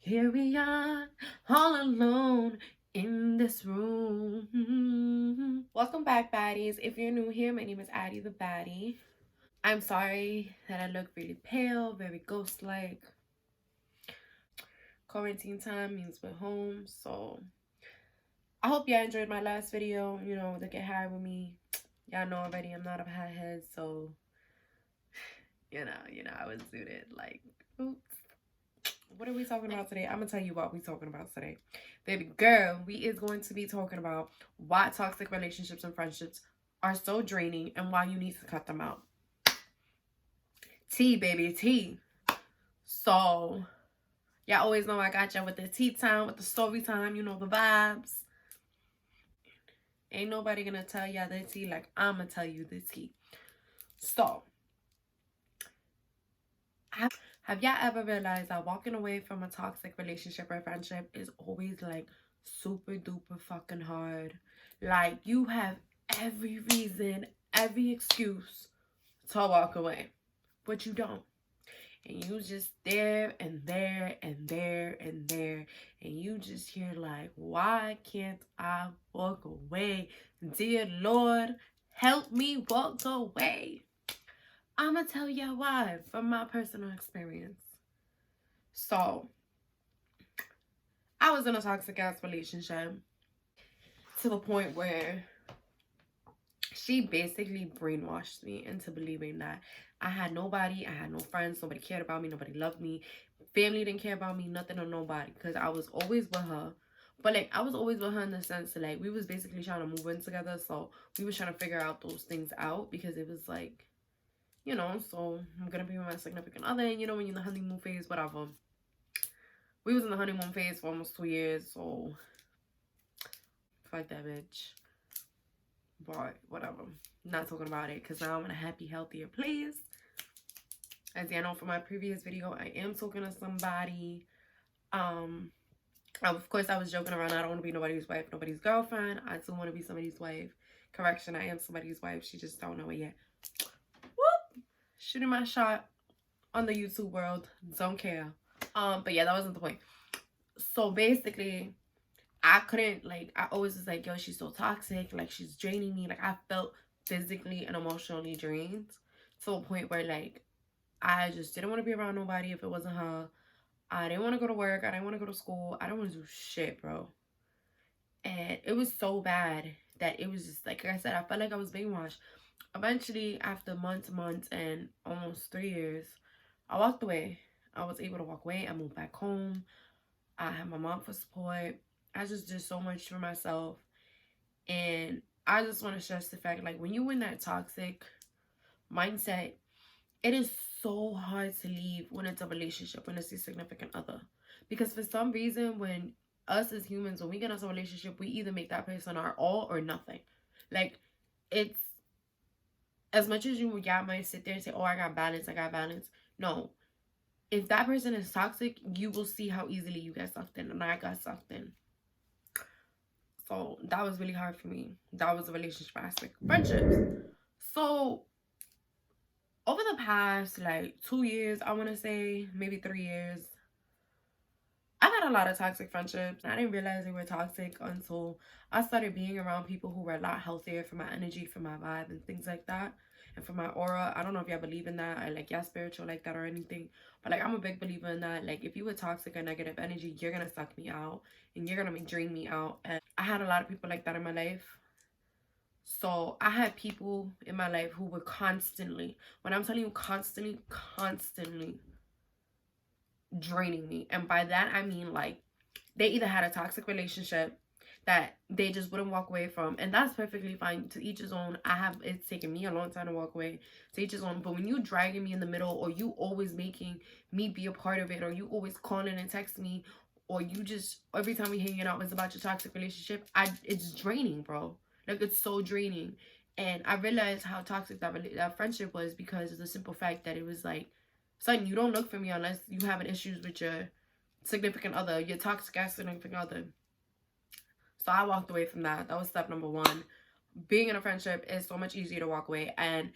Here we are, all alone in this room. Welcome back, baddies. If you're new here, my name is Addie the Baddie. I'm sorry that I look really pale, very ghost-like. Quarantine time means we're home, so I hope y'all enjoyed my last video, to get high with me. Y'all know already I'm not a hothead, so, I was suited, like, oops. What are we talking about today? I'm gonna tell you what we're talking about today. Baby girl, we is going to be talking about why toxic relationships and friendships are so draining and why you need to cut them out. Tea, baby, tea. So, y'all always know I got y'all with the tea time, with the story time, the vibes. Ain't nobody gonna tell y'all the tea like I'm gonna tell you the tea. So, have y'all ever realized that walking away from a toxic relationship or friendship is always like super duper fucking hard? Like, you have every reason, every excuse to walk away, but you don't. And you just there and there and there and there, and you just hear like, why can't I walk away? Dear Lord, help me walk away. I'm gonna tell you why from my personal experience. So, I was in a toxic ass relationship to the point where she basically brainwashed me into believing that I had nobody, I had no friends, nobody cared about me, nobody loved me, family didn't care about me, nothing or nobody, because I was always with her. But like, I was always with her in the sense that like we was basically trying to move in together, so we was trying to figure out those things out, because it was like, so I'm gonna be with my significant other, and when you're in the honeymoon phase, whatever. We was in the honeymoon phase for almost 2 years, so fuck that bitch. But whatever. Not talking about it, because now I'm in a happy, healthier place. As you know from my previous video, I am talking to somebody. Of course, I was joking around. I don't want to be nobody's wife, nobody's girlfriend. I still want to be somebody's wife. Correction, I am somebody's wife. She just don't know it yet. Whoop! Shooting my shot on the YouTube world. Don't care. But yeah, that wasn't the point. So basically, I couldn't, like, I always was like, yo, she's so toxic. Like, she's draining me. Like, I felt physically and emotionally drained to a point where, like, I just didn't want to be around nobody if it wasn't her. I didn't want to go to work. I didn't want to go to school. I didn't want to do shit, bro. And it was so bad that it was just, like I said, I felt like I was brainwashed. Eventually, after months and almost 3 years, I walked away. I was able to walk away. I moved back home. I had my mom for support. I just did so much for myself. And I just want to stress the fact, like, when you in that toxic mindset, it is so hard to leave when it's a relationship, when it's a significant other. Because for some reason, when us as humans, when we get into a relationship, we either make that person our all or nothing. Like, it's, as much as you might sit there and say, oh, I got balance, I got balance. No. If that person is toxic, you will see how easily you get sucked in. And I got sucked in. So that was really hard for me. That was a relationship aspect. Friendships. So over the past like 2 years, I want to say maybe 3 years, I've had a lot of toxic friendships. I didn't realize they were toxic until I started being around people who were a lot healthier for my energy, for my vibe, and things like that. And for my aura. I don't know if y'all believe in that, or like y'all spiritual like that or anything. But like, I'm a big believer in that. Like, if you were toxic or negative energy, you're going to suck me out. And you're going to drain me out. And I had a lot of people like that in my life. So I had people in my life who were constantly, when I'm telling you constantly draining me. And by that, I mean like they either had a toxic relationship that they just wouldn't walk away from, and that's perfectly fine. To each his own. It's taken me a long time to walk away. To each his own. But when you dragging me in the middle, or you always making me be a part of it, or you always calling and text me, or you just every time we hanging out it's about your toxic relationship, it's draining, bro. Like, it's so draining. And I realized how toxic that friendship was, because of the simple fact that it was like, son, you don't look for me unless you having issues with your significant other, your toxic ass significant other. So I walked away from that. That was step number 1. Being in a friendship is so much easier to walk away. And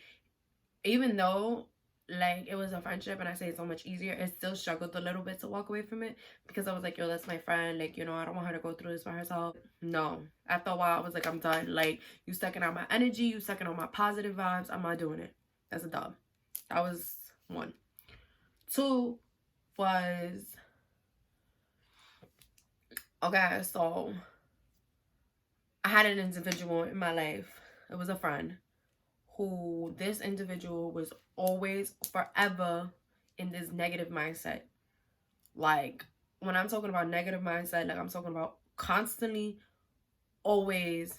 even though like, it was a friendship, and I say it's so much easier. It still struggled a little bit to walk away from it because I was like, yo, that's my friend. Like, you know, I don't want her to go through this by herself. No. After a while, I was like, I'm done. Like, you sucking out my energy. You sucking out my positive vibes. I'm not doing it. That's a dub. That was one. Two was, okay, so I had an individual in my life. It was a friend who, this individual was always forever in this negative mindset. Like, when I'm talking about negative mindset, like, I'm talking about constantly always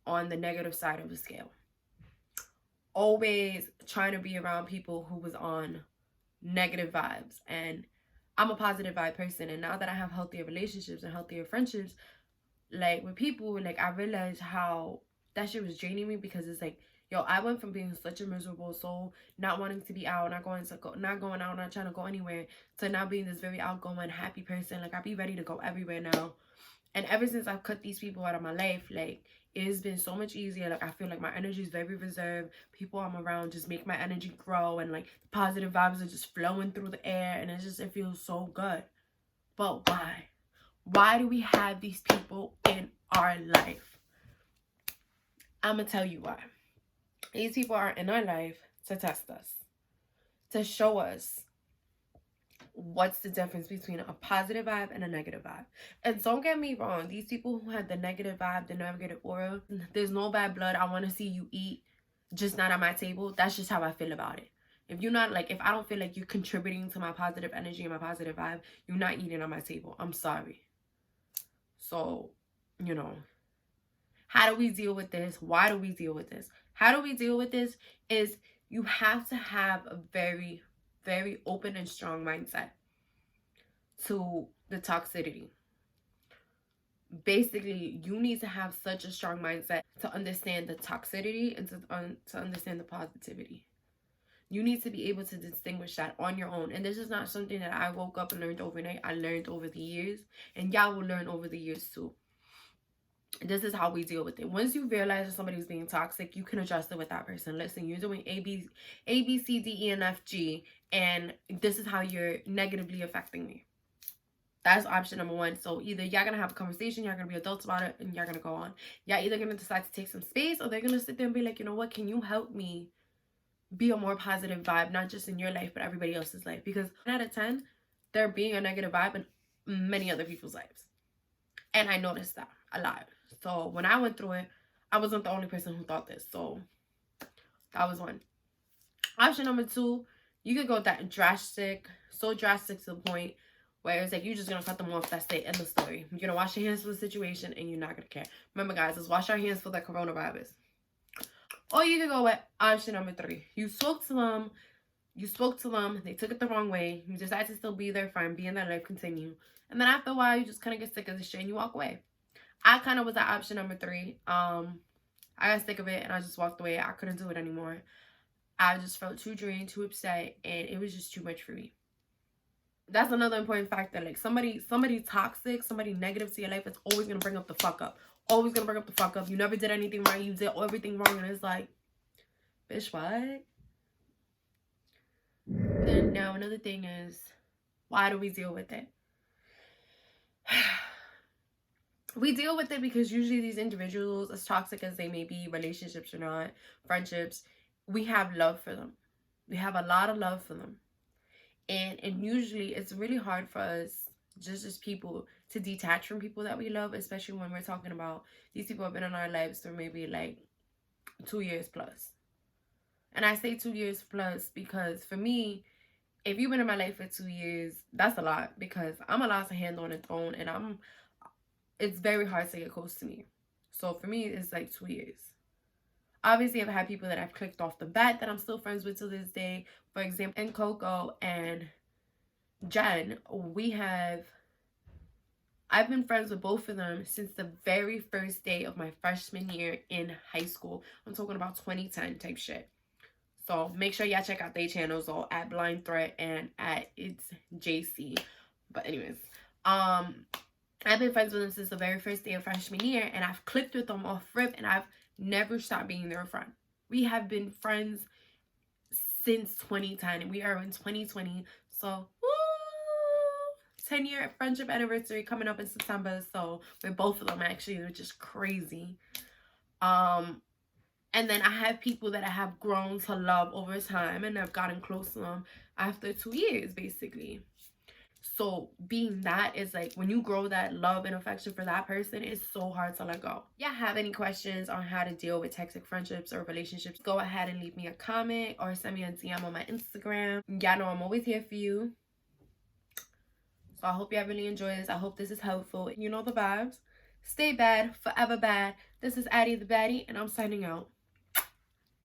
on the negative side of the scale. Always trying to be around people who was on negative vibes. And I'm a positive vibe person, and now that I have healthier relationships and healthier friendships, like, with people, like, I realized how that shit was draining me, because it's like, yo, I went from being such a miserable soul, not wanting to be out, not going out, not trying to go anywhere, to now being this very outgoing, happy person. Like, I be ready to go everywhere now. And ever since I've cut these people out of my life, like, it's been so much easier. Like, I feel like my energy is very reserved. People I'm around just make my energy grow, and like, the positive vibes are just flowing through the air, and it feels so good. But why? Why do we have these people in our life? I'm gonna tell you why. These people are in our life to test us, to show us what's the difference between a positive vibe and a negative vibe. And don't get me wrong, these people who had the negative vibe, the negative aura, there's no bad blood. I want to see you eat, just not at my table. That's just how I feel about it. If you're not, like, if I don't feel like you're contributing to my positive energy and my positive vibe, you're not eating on my table. I'm sorry. So, you know, how do we deal with this? Why do we deal with this? How do we deal with this is you have to have a very, very open and strong mindset to the toxicity. Basically, you need to have such a strong mindset to understand the toxicity and to understand the positivity. You need to be able to distinguish that on your own. And this is not something that I woke up and learned overnight. I learned over the years, and y'all will learn over the years too. This is how we deal with it. Once you realize that somebody's being toxic, you can address it with that person. Listen, you're doing A, B, C, D, E, and F, G, and this is how you're negatively affecting me. That's option number one. So either y'all gonna have a conversation, y'all gonna be adults about it, and y'all gonna go on. Y'all either gonna decide to take some space, or they're gonna sit there and be like, you know what, can you help me be a more positive vibe, not just in your life, but everybody else's life? Because 9 out of 10, they're being a negative vibe in many other people's lives. And I noticed that a lot. So when I went through it, I wasn't the only person who thought this. So that was one. Option number two, you could go that drastic, so drastic to the point where it's like, you're just gonna cut them off. That's it. End of story. You're gonna wash your hands for the situation, and you're not gonna care. Remember, guys, let's wash our hands for that coronavirus. Or you could go with option number three. You spoke to them. They took it the wrong way. You decide to still be their friend, be in their life, continue. And then after a while, you just kind of get sick of the shit and you walk away. I kind of was at option number three. I got sick of it and I just walked away. I couldn't do it anymore. I just felt too drained, too upset, and it was just too much for me. That's another important factor. Like, somebody toxic, somebody negative to your life is always gonna bring up the fuck up. Always gonna bring up the fuck up. You never did anything right. You did everything wrong, and it's like, bitch, what? Then now another thing is, why do we deal with it? We deal with it because usually these individuals, as toxic as they may be, relationships or not, friendships, we have love for them. We have a lot of love for them. And usually it's really hard for us, just as people, to detach from people that we love, especially when we're talking about these people have been in our lives for maybe like 2 years plus. And I say 2 years plus because for me, if you've been in my life for 2 years, that's a lot, because I'm a lot to handle on its own, and it's very hard to get close to me. So for me, it's like 2 years. Obviously, I've had people that I've clicked off the bat that I'm still friends with to this day. For example, and Coco and Jen, I've been friends with both of them since the very first day of my freshman year in high school. I'm talking about 2010 type shit. So make sure y'all check out their channels, all at Blind Threat and at It's JC. But anyways, I've been friends with them since the very first day of freshman year, and I've clicked with them off rip, and I've never stopped being their friend. We have been friends since 2010, and we are in 2020. So, woo! 10-year friendship anniversary coming up in September. So, with both of them, actually, which is crazy. And then I have people that I have grown to love over time, and I've gotten close to them after 2 years, basically. So being that is like, when you grow that love and affection for that person, it's so hard to let go. If you have any questions on how to deal with toxic friendships or relationships, go ahead and leave me a comment or send me a DM on my Instagram. Y'all know I'm always here for you. So I hope y'all really enjoy this. I hope this is helpful. You know the vibes. Stay bad, forever bad. This is Addie the Baddie, and I'm signing out.